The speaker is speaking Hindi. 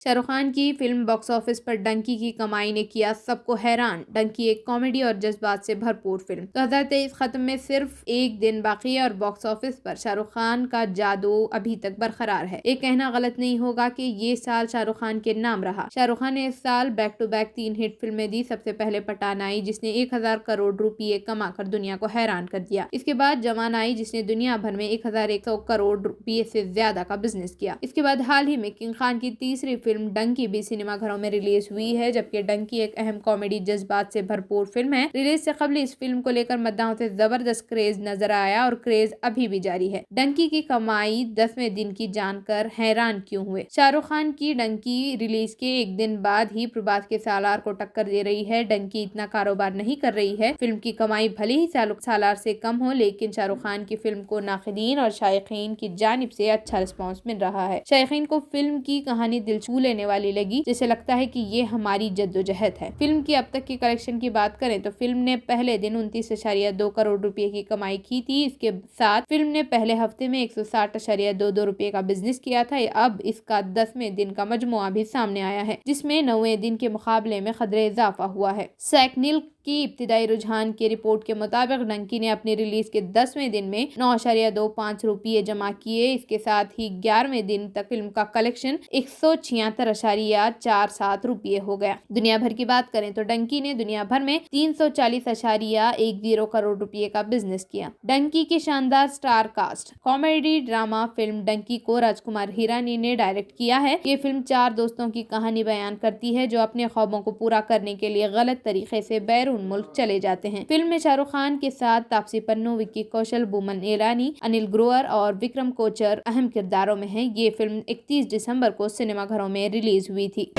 शाहरुख खान की फिल्म बॉक्स ऑफिस पर डंकी की कमाई ने किया सबको हैरान। डंकी एक कॉमेडी और जज्बात से भरपूर फिल्म 2023 खत्म में सिर्फ एक दिन बाकी है और बॉक्स ऑफिस पर शाहरुख खान का जादू अभी तक बरकरार है। ये कहना गलत नहीं होगा कि ये साल शाहरुख खान के नाम रहा। शाहरुख खान ने इस साल बैक टू बैक 3 हिट फिल्में दी। सबसे पहले पठान आई जिसने 1000 करोड़ रुपये कमाकर दुनिया को हैरान कर दिया। इसके बाद जवान आई जिसने दुनिया भर में 1100 करोड़ रुपये से ज्यादा का बिजनेस किया। इसके बाद हाल ही में किंग खान की तीसरी फिल्म डंकी भी सिनेमाघरों में रिलीज हुई है, जबकि डंकी एक अहम कॉमेडी जज्बात से भरपूर फिल्म है। रिलीज से कबल इस फिल्म को लेकर मद्दाहों से जबरदस्त क्रेज नजर आया और क्रेज अभी भी जारी है। डंकी की कमाई 10वें दिन की जानकर हैरान क्यों हुए? शाहरुख खान की डंकी रिलीज के एक दिन बाद ही प्रभास के सालार को टक्कर दे रही है। डंकी इतना कारोबार नहीं कर रही है। फिल्म की कमाई भले ही सालार से कम हो, लेकिन शाहरुख खान की फिल्म को नाक़दीन और शायकीन की जानिब से अच्छा रिस्पॉन्स मिल रहा है। शायकीन को फिल्म की कहानी दिल छू लेने वाली लगी, जिसे लगता है कि ये हमारी जद्दोजहद है। फिल्म की अब तक की कलेक्शन की बात करें तो फिल्म ने पहले दिन 29.2 करोड़ रुपए की कमाई की थी। इसके साथ फिल्म ने पहले हफ्ते में 160.22 रुपए का बिजनेस किया था। अब इसका 10वें दिन का मजमुआ भी सामने आया है, जिसमें 9वें दिन के मुकाबले में कदरे इजाफा हुआ है। सैकनिल की इब्तिदाई रुझान की रिपोर्ट के मुताबिक डंकी ने अपनी रिलीज के 10वें दिन में 9.25 रुपये जमा किए। इसके साथ ही 11वें दिन तक फिल्म का कलेक्शन 176.47 रुपये हो गया। दुनिया भर की बात करें तो डंकी ने दुनिया भर में 340.10 करोड़ रुपये का बिजनेस किया। डंकी की शानदार star cast. Comedy drama film Dunki को राजकुमार हिरानी ने डायरेक्ट किया है। ये फिल्म 4 दोस्तों की कहानी बयान करती है जो अपने ख्वाबों को पूरा करने के लिए गलत तरीके से बैरून मुल्क चले जाते हैं। फिल्म में शाहरुख खान के साथ तापसी पन्नू, विक्की कौशल, बोमन ईरानी, अनिल ग्रोवर और विक्रम कोचर अहम किरदारों में हैं। ये फिल्म 31 दिसंबर को सिनेमाघरों में रिलीज हुई थी।